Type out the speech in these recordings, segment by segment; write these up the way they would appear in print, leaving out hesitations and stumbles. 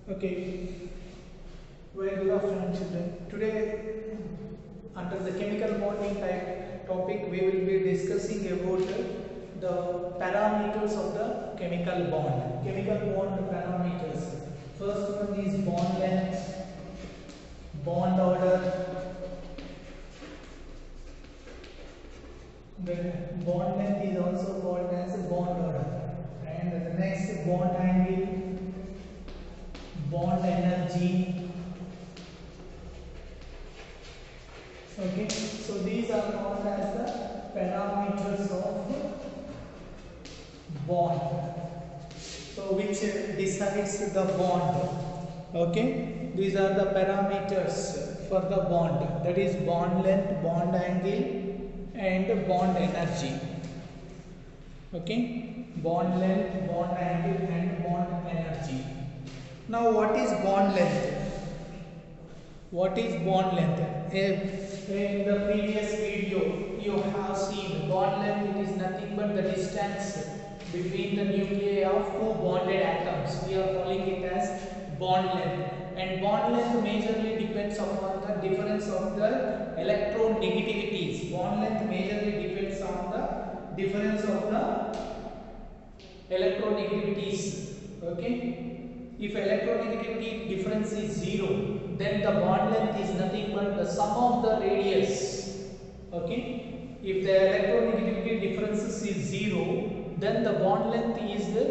Okay, very good afternoon, children. Today, under the chemical bonding type topic, we will be discussing about the parameters of the chemical bond. Chemical bond parameters. First one is bond length, bond order. Then bond length is also called as bond order. And the next bond angle, bond energy. Okay, so these are called as the parameters of bond. So which decides the bond. Okay, these are the parameters for the bond, that is bond length, bond angle and bond energy. Okay, bond length, bond angle and bond energy. Now what is bond length? What is bond length? In the previous video you have seen bond length, it is nothing but the distance between the nuclei of two bonded atoms. We are calling it as bond length. And bond length majorly depends upon the difference of the electronegativities. Bond length majorly depends on the difference of the electronegativities. Okay. If electronegativity difference is 0, then the bond length is nothing but the sum of the radius. Okay. If the electronegativity difference is 0, then the bond length is the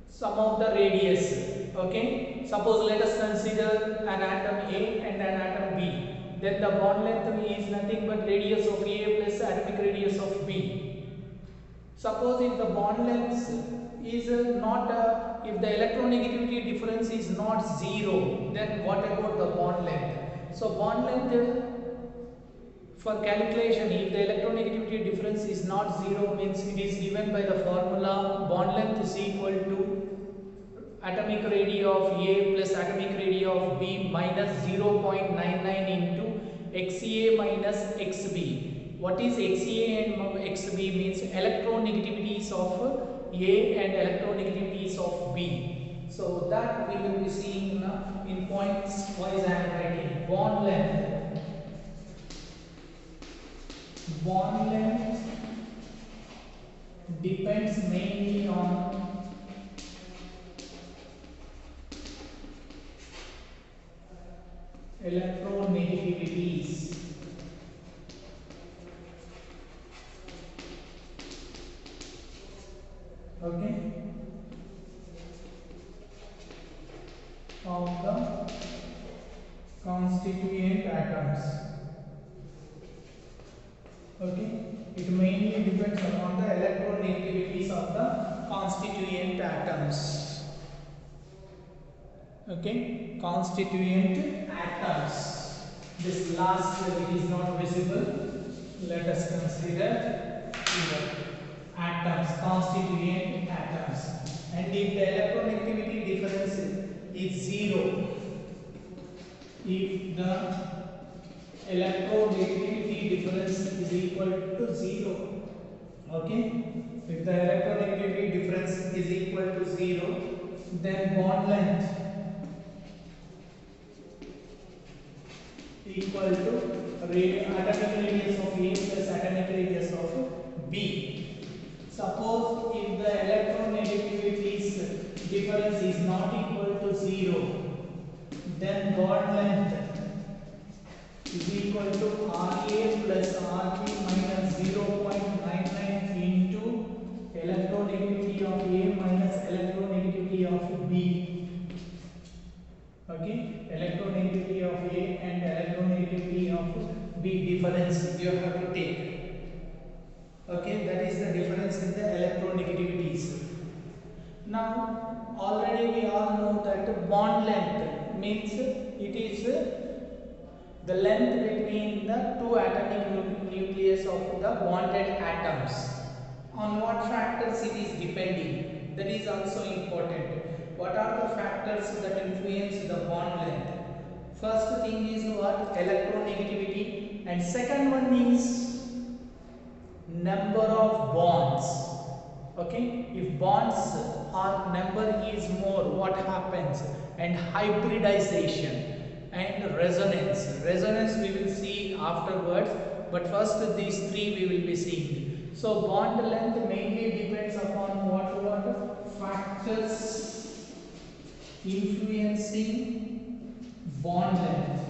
sum of the radius. Okay. Suppose let us consider an atom A and an atom B. Then the bond length is nothing but radius of A plus atomic radius of B. Suppose if the bond length is if the electronegativity difference is not 0, then what about the bond length? So bond length for calculation, if the electronegativity difference is not 0, means it is given by the formula bond length is equal to atomic radii of A plus atomic radii of B minus 0.99 into XA minus XB. What is XA and XB means electronegativities of A and electronegativities of B. So that we will be seeing in points wise I am writing. Bond length. Bond length depends mainly on electronegativities. Okay, of the constituent atoms. Okay, it mainly depends upon the electronegativities of the constituent atoms. Okay, constituent atoms. This last it is not visible. Let us consider here. Atoms, constituent atoms. And if the electronegativity difference is 0, if the electronegativity difference is equal to 0, okay, if the electronegativity difference is equal to 0, then bond length equal to atomic radius of A plus atomic radius of B. Suppose if the electronegativities difference is not equal to 0, then bond length is equal to Ra plus Rb minus 0.99 into electronegativity of A minus electronegativity of B. Okay, electronegativity of A and electronegativity of B difference you have to take. Okay, that is the difference in the electronegativities. Now, already we all know that bond length means it is the length between the two atomic nucleus of the bonded atoms. On what factors it is depending? That is also important. What are the factors that influence the bond length? First thing is what? Electronegativity, and second one is number of bonds. Okay, if bonds or number is more, what happens? And hybridization and resonance. Resonance we will see afterwards, but first these three we will be seeing. So bond length mainly depends upon what factors influencing bond length.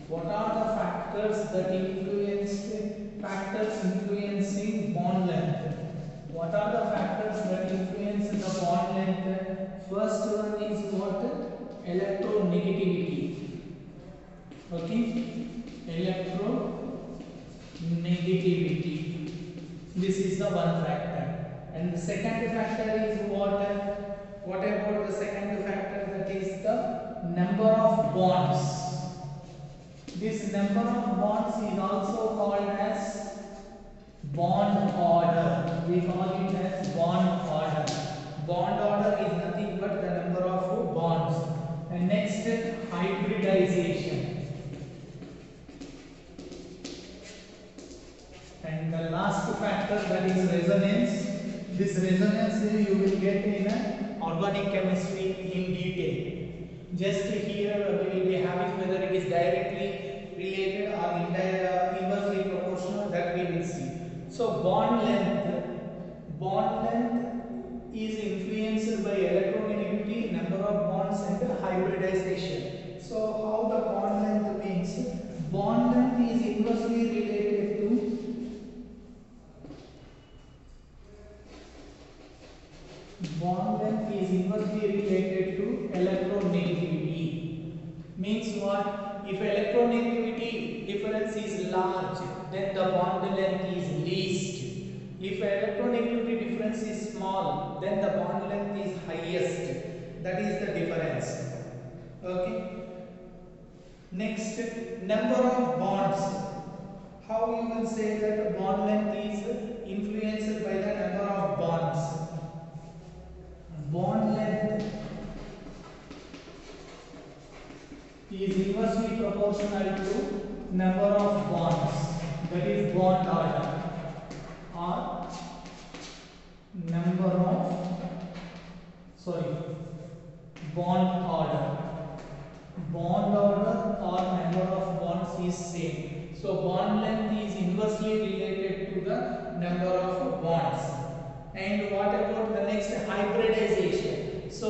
What are the factors that influencing bond length? What are the factors that influence the bond length? First one is what? Electronegativity. Okay, electronegativity. This is the one factor. And the second factor is what? What about the second factor? That is the number of bonds. This number of bonds is also called as bond order. We call it as bond order. Bond order is nothing but the number of bonds. And next, hybridization. And the last factor, that is resonance. This resonance you will get in organic chemistry in detail. Just here we will be having whether it is directly related or inversely proportional, that we will see. So bond length is influenced by electronegativity, number of bonds, and hybridization. So how the bond length means? Bond length is inversely related to electronegativity. Means what? If electronegativity difference is large, then the bond length is least. If electronegativity difference is small, then the bond length is highest. That is the difference. Okay. Next, number of bonds. How you will say that bond length is influenced by the number of bonds? Bond length is inversely proportional to number of bonds, that is bond order, or number of bond order. Bond order or number of bonds is same. So bond length is inversely related to the number of bonds. And what about the next? Hybridization. So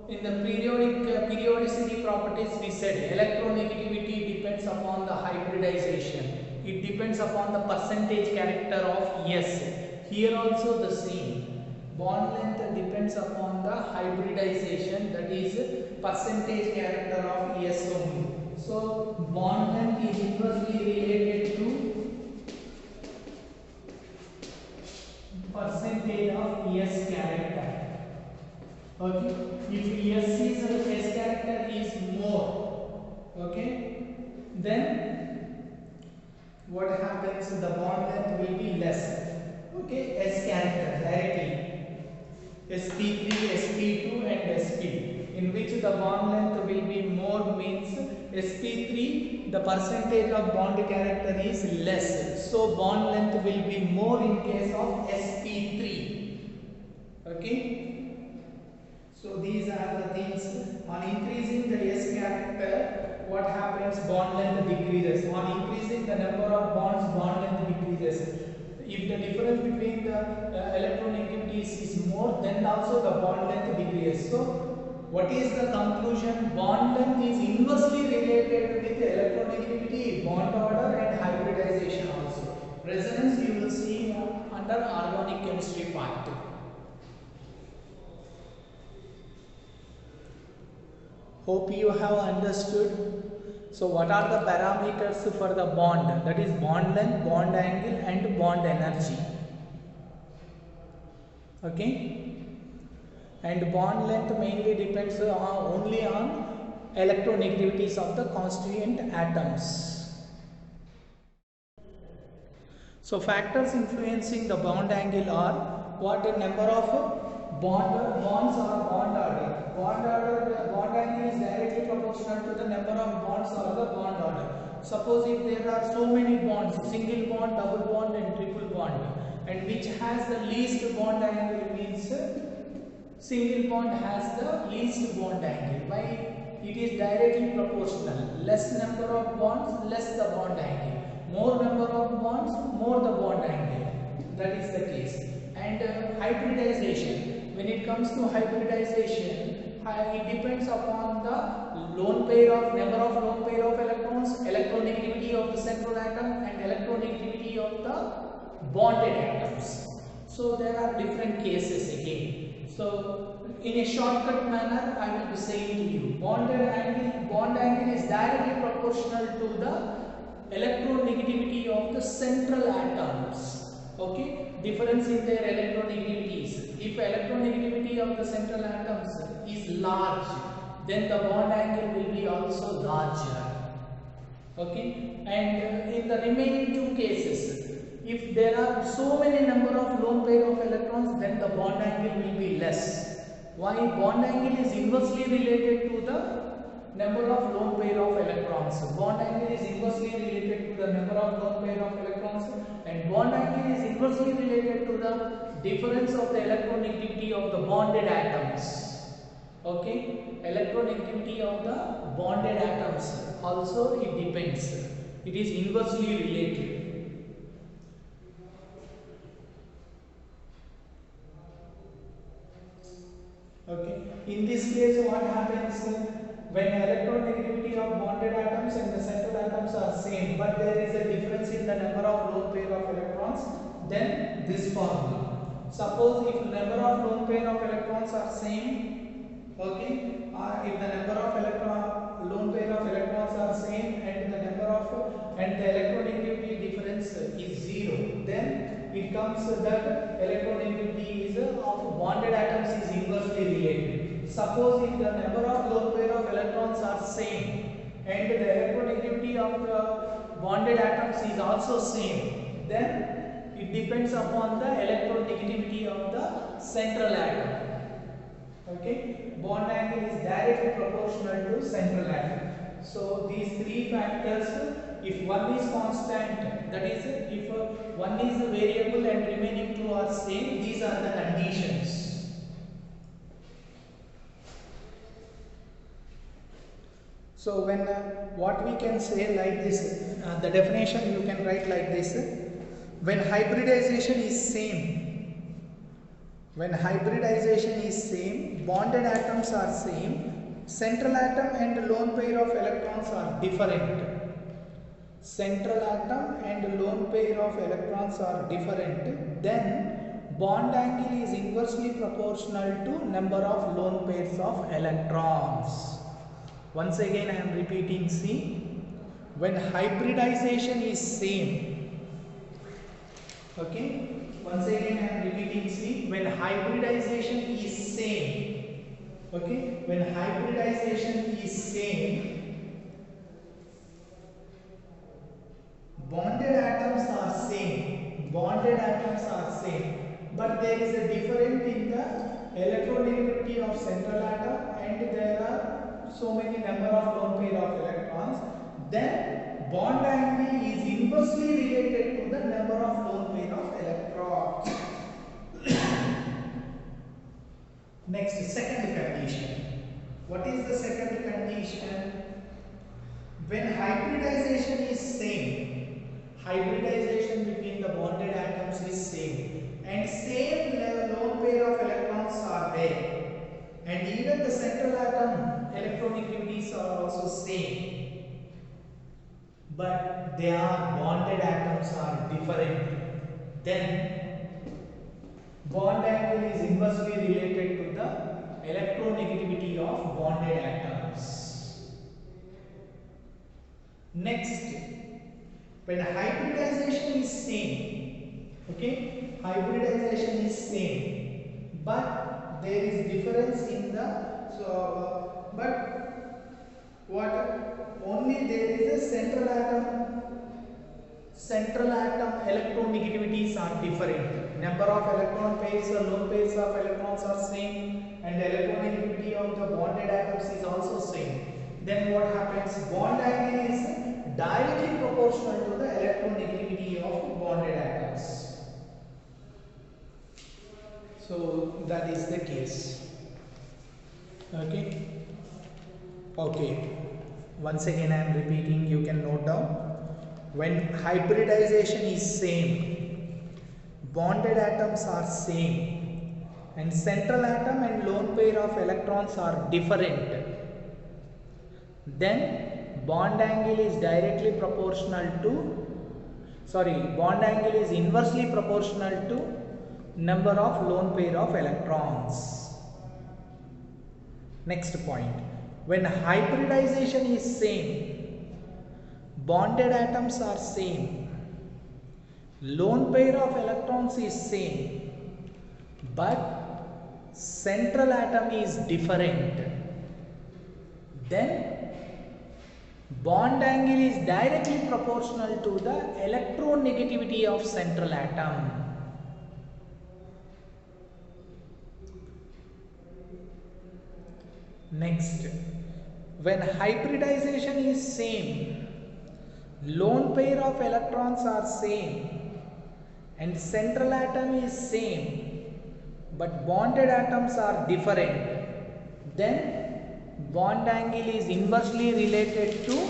in the periodicity properties we said electronegativity depends upon the hybridization. It depends upon the percentage character of S. Here also the same. Bond length depends upon the hybridization, that is percentage character of S only. So bond length is inversely related to percentage of S character. Okay, if S character is more, okay, then what happens? The bond length will be less. Okay, S character directly. sp3, sp2 and sp, in which the bond length will be more, means sp3 the percentage of bond character is less, so bond length will be more in case of sp3. Okay, so these are the things. On increasing the S character, what happens? Bond length decreases. On increasing the number of bonds, bond length decreases. If the difference between the electronegativities is more, then also the bond length decreases. So what is the conclusion? Bond length is inversely related with electronegativity, bond order and hybridization also. Resonance you will see under organic chemistry part. Hope you have understood. So what are the parameters for the bond? That is bond length, bond angle and bond energy. Okay. And bond length mainly depends only on electronegativities of the constituent atoms. So factors influencing the bond angle are what? Number of bonds or bond order. Bond angle is directly proportional to the number of bonds or the bond order. Suppose if there are so many bonds, single bond, double bond and triple bond, and which has the least bond angle means single bond has the least bond angle. Why? It is directly proportional. Less number of bonds, less the bond angle. More number of bonds, more the bond angle. That is the case. And hybridization. When it comes to hybridization, it depends upon the lone pair of number of lone pair of electrons, electronegativity of the central atom, and electronegativity of the bonded atoms. So there are different cases again. So in a shortcut manner, I will be saying to you, bond angle is directly proportional to the electronegativity of the central atoms. Okay, difference in their electronegativities. If electronegativity of the central atoms is large, then the bond angle will be also larger. Okay, and in the remaining two cases, if there are so many number of lone pair of electrons, then the bond angle will be less. Why? Bond angle is inversely related to the number of lone pair of electrons. Bond angle is inversely related to the number of lone pair of electrons, and bond angle is inversely related to the difference of the electronegativity of the bonded atoms. Okay, electronegativity of the bonded atoms also it depends. It is inversely related. Okay, in this case what happens when electronegativity of bonded atoms and the central atoms are same, but there is a difference in the number of lone pair of electrons, then this formula. Suppose if number of lone pair of electrons are same, okay, if the number of lone pair of electrons are same and the number of and the electronegativity difference is 0, then it comes that electronegativity is of bonded atoms is inversely related. Suppose if the number of lone pair of electrons are same and the electronegativity of the bonded atoms is also same, then it depends upon the electronegativity of the central atom. Okay, bond angle is directly proportional to central atom. So these three factors, if one is constant, that is if one is a variable and remaining two are same, these are the conditions. So when what we can say like this, the definition you can write like this: when hybridization is same, bonded atoms are same, central atom and lone pair of electrons are different. Central atom and lone pair of electrons are different, then bond angle is inversely proportional to number of lone pairs of electrons. Once again I am repeating, see, when hybridization is same, okay, once again I am repeating, see, when hybridization is same, okay, when hybridization is same, bonded atoms are same, but there is a difference in the electronegativity of central atom and there are so many number of lone pair of electrons, then bond angle is inversely related to the number of lone pair of electrons. Next, second condition. What is the second condition? When hybridization is same, hybridization between the bonded atoms is same and same lone pair of electrons are there, and even the central atom electronegativities are also same, but they are bonded atoms are different, then bond angle is inversely related to the electronegativity of bonded atoms. Next, when hybridization is same, okay, hybridization is same, but there is difference in the only there is a central atom electronegativities are different. Number of electron pairs or lone pairs of electrons are same and the electronegativity of the bonded atoms is also same. Then what happens? Bond angle is directly proportional to the electronegativity of bonded atoms. So that is the case. Okay. Okay. Once again I am repeating, you can note down. When hybridization is same, bonded atoms are same, and central atom and lone pair of electrons are different, then bond angle is directly proportional to, bond angle is inversely proportional to number of lone pair of electrons. Next point, when hybridization is same, bonded atoms are same, lone pair of electrons is same, but central atom is different, then bond angle is directly proportional to the electronegativity of central atom. Next, when hybridization is same, lone pair of electrons are same and central atom is same, but bonded atoms are different, then bond angle is inversely related to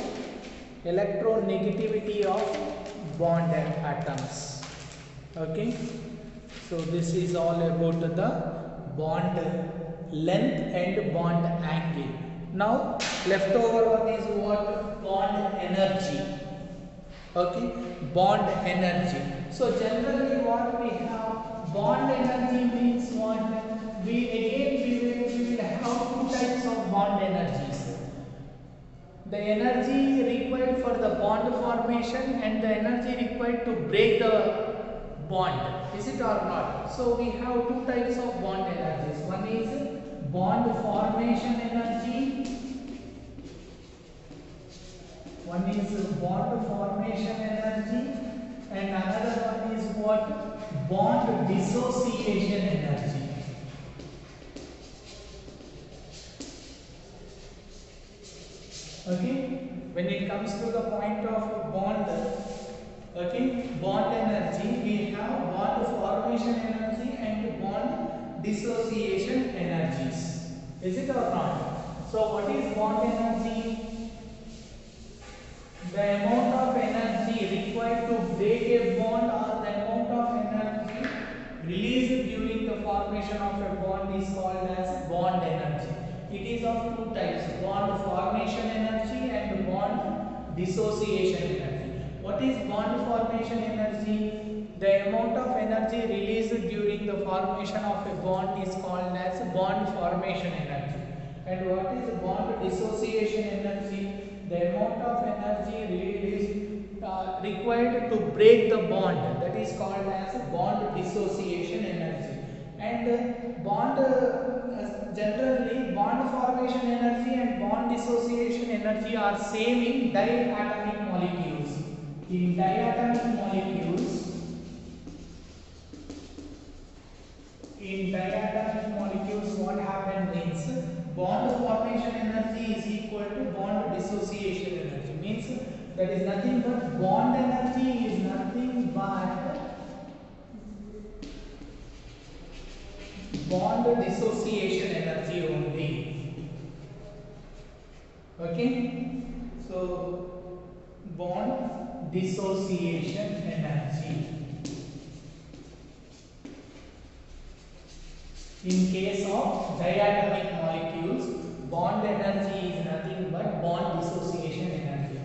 electronegativity of bonded atoms. Okay, so this is all about the bond length and bond angle. Now leftover one is what? Bond energy. Okay, bond energy. So generally what we have, bond energy means what? We will have two types of bond energies. The energy required for the bond formation and the energy required to break the bond. Is it or not? So we have two types of bond energies. One is bond formation energy. One is bond formation energy and another one is what? Bond dissociation energy. Okay, when it comes to the point of bond, okay, bond energy, we have bond formation energy and bond dissociation energies. Is it or not? So what is bond energy? The amount of energy required to break a bond or the amount of energy released during the formation of a bond is called as bond energy. It is of two types, bond formation energy and bond dissociation energy. What is bond formation energy? The amount of energy released during the formation of a bond is called as bond formation energy. And what is bond dissociation energy? The amount of energy released required to break the bond, that is called as bond dissociation energy. And generally bond formation energy and bond dissociation energy are same in diatomic molecules. In diatomic molecules, what happens means bond formation energy is equal to bond dissociation energy. Means that is nothing but bond energy is nothing but bond dissociation energy only. Okay, so bond dissociation energy. In case of diatomic molecules, bond energy is nothing but bond dissociation energy.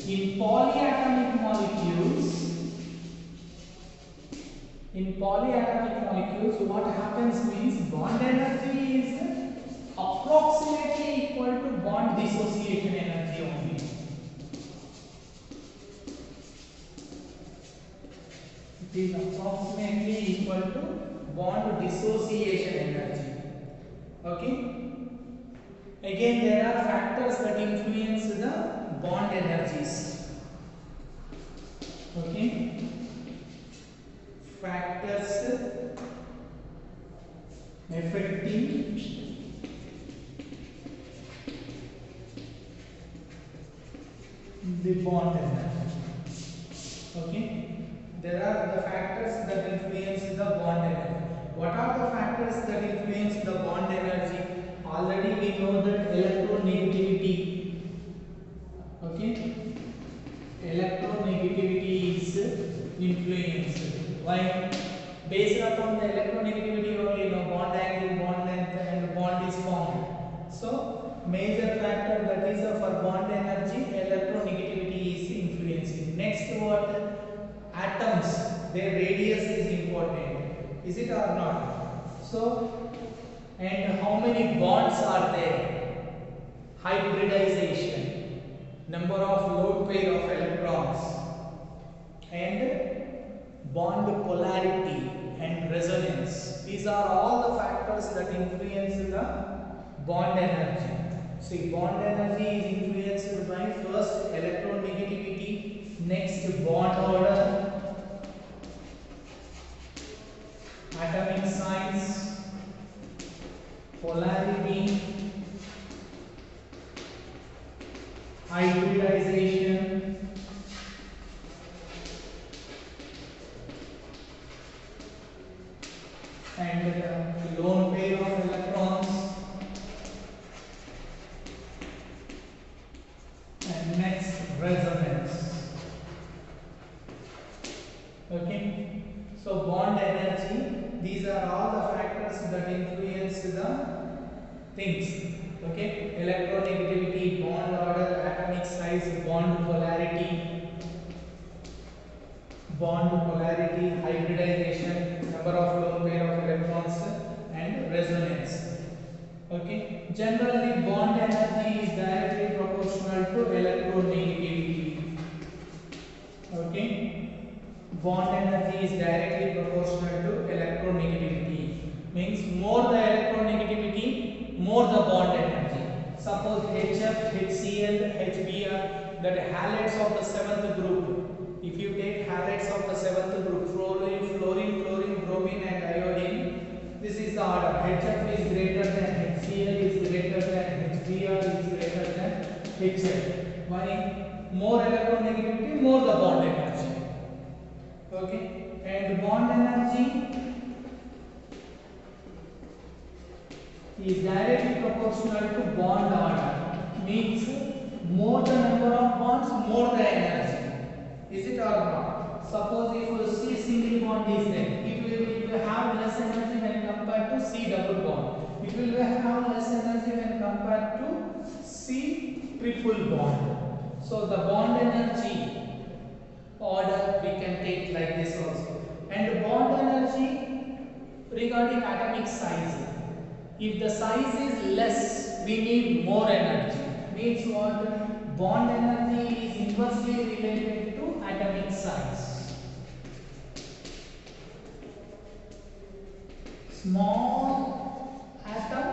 In polyatomic molecules, what happens means bond energy is approximately equal to bond dissociation energy only. It is approximately equal to bond dissociation energy. Okay. Again, there are factors that influence the bond energies. Okay. Factors affecting the bond energy. Okay. There are the factors that influence the bond energy. What are the factors factors that influence the bond energy? Already we know that electronegativity. Okay, electronegativity is influenced. Why? Based upon the electronegativity only, bond angle, bond length, and bond is formed. So major factor that is for bond energy, electronegativity is influencing. Next, what? Atoms, their radius is important. Is it or not? So, and how many bonds are there? Hybridization, number of load pair of electrons, and bond polarity and resonance. These are all the factors that influence the bond energy. See, bond energy is influenced by first electronegativity, next bond order, atomic size, polarity, hybridization, and the lone pair of electrons, and next resonance. Okay, so bond energy, these are all the factors that influence the things. Okay, electronegativity, bond order, atomic size, bond polarity, hybridization, number of lone pair of electrons, and resonance. Okay, generally bond energy is directly proportional to electronegativity. Okay, bond energy is directly proportional to electronegativity. Means more the electronegativity, more the bond energy. Suppose HF, HCl, HBr, that halides of the seventh group. If you take halides of the seventh group, fluorine, bromine, and iodine, this is the order. HF is greater than HCl, is greater than HBr, is greater than HF. Why? More electronegativity, more the bond energy. Okay, and bond energy is directly proportional to bond order. Means more the number of bonds, more the energy. Is it or not? Suppose if C single bond is there, it will have less energy when compared to C double bond. It will have less energy when compared to C triple bond. So the bond energy order we can take like this also. And bond energy regarding atomic size. If the size is less, we need more energy. Means what? Bond energy is inversely related to atomic size. Small atom,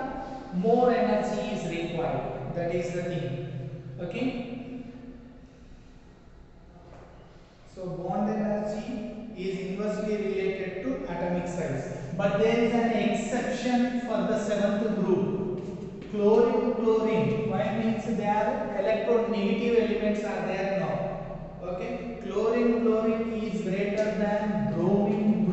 more energy is required. That is the thing. Okay? So bond energy is inversely related to atomic size. But there is an exception for the seventh group. Chlorine. Why? Means they are electronegative elements are there now. Okay. Chlorine is greater than bromine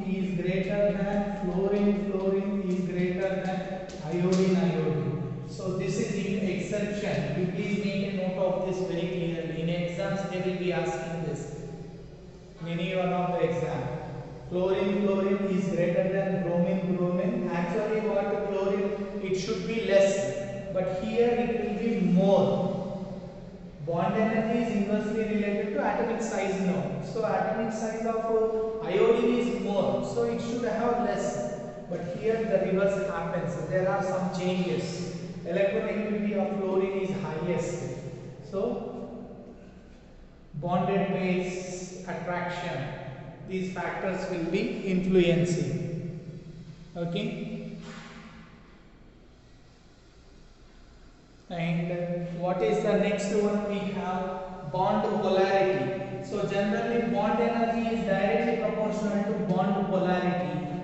is greater than fluorine is greater than iodine. So this is in exception. You please make a note of this very clearly. In exams they will be asking this. In any one of the exam. Chlorine is greater than bromine. Actually what chlorine, it should be less, but here it will be more. Bond energy is inversely related to atomic size now. So atomic size of iodine is more, so it should have less. But here the reverse happens. There are some changes. Electronegativity of fluorine is highest. So bonded pairs, attraction, these factors will be influencing. Okay. And what is the next one? We have bond polarity. So generally bond energy is directly proportional to bond polarity.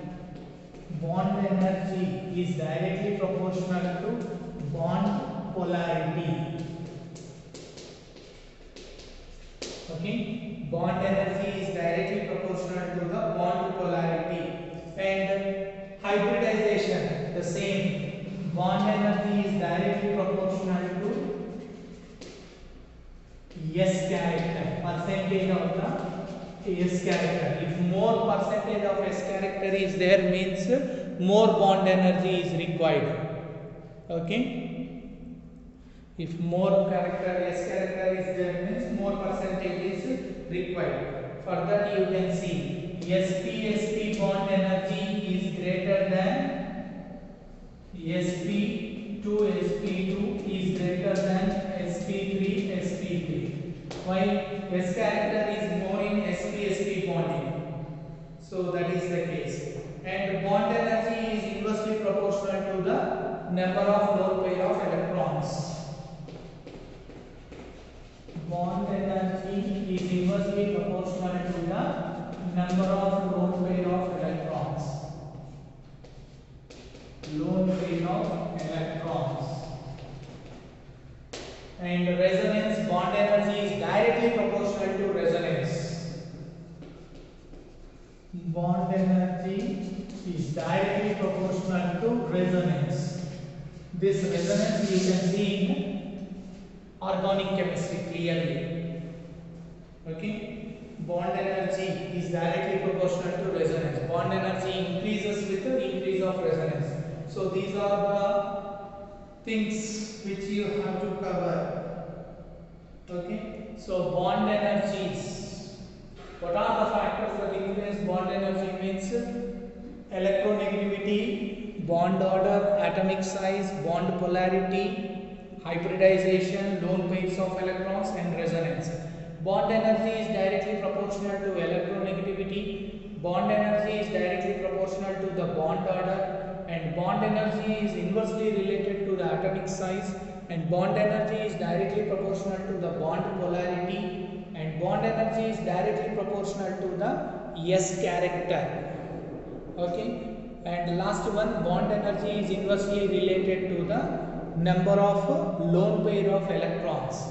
Bond energy is directly proportional to bond polarity. Okay, bond energy is directly proportional to the bond polarity. And Hybridization, the same. Bond energy is directly proportional to S character, percentage of the S character. If more percentage of S character is there, means more bond energy is required. Okay. If more character S character is there, means more percentage is required. For that you can see sp bond energy is greater than sp2 is greater than sp3. Why? S character is more in sp bonding, so that is the case. And bond energy is inversely proportional to the number of lone pair of electrons. Bond energy is inversely proportional to the number of lone pair of electrons. Lone pair of electrons. And resonance, bond energy is directly proportional to resonance. Bond energy is directly proportional to resonance. This resonance you can see in organic chemistry clearly. Okay. Bond energy is directly proportional to resonance. Bond energy increases with the increase of resonance. So these are the things which you have to cover. Okay. So bond energies. What are the factors that influence bond energy? Means electronegativity, bond order, atomic size, bond polarity, hybridization, lone pairs of electrons, and resonance. Bond energy is directly proportional to electronegativity. Bond energy is directly proportional to the bond order, and bond energy is inversely related to the atomic size, and bond energy is directly proportional to the bond polarity, and bond energy is directly proportional to the S character. Okay. And last one, bond energy is inversely related to the number of lone pair of electrons.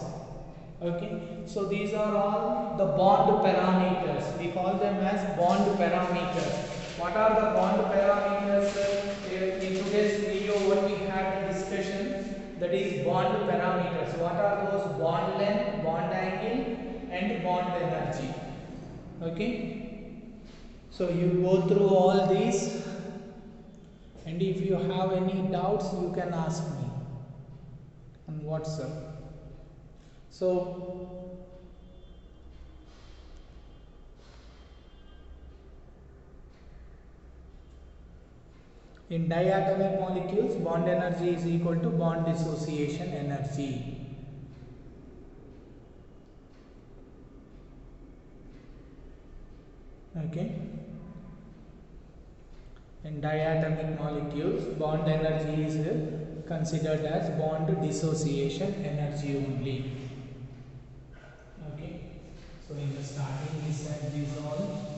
Okay. So these are all the bond parameters. We call them as bond parameters. What are the bond parameters? In today's video what we had a discussion, that is bond parameters. What are those? Bond length, bond angle, and bond energy. Okay. So you go through all these, and if you have any doubts you can ask me on WhatsApp. So in diatomic molecules, bond energy is equal to bond dissociation energy. Okay. In diatomic molecules, bond energy is considered as bond dissociation energy only. Okay. So in the starting we said this all.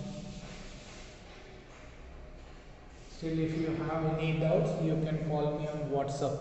Still, if you have any doubts, you can call me on WhatsApp.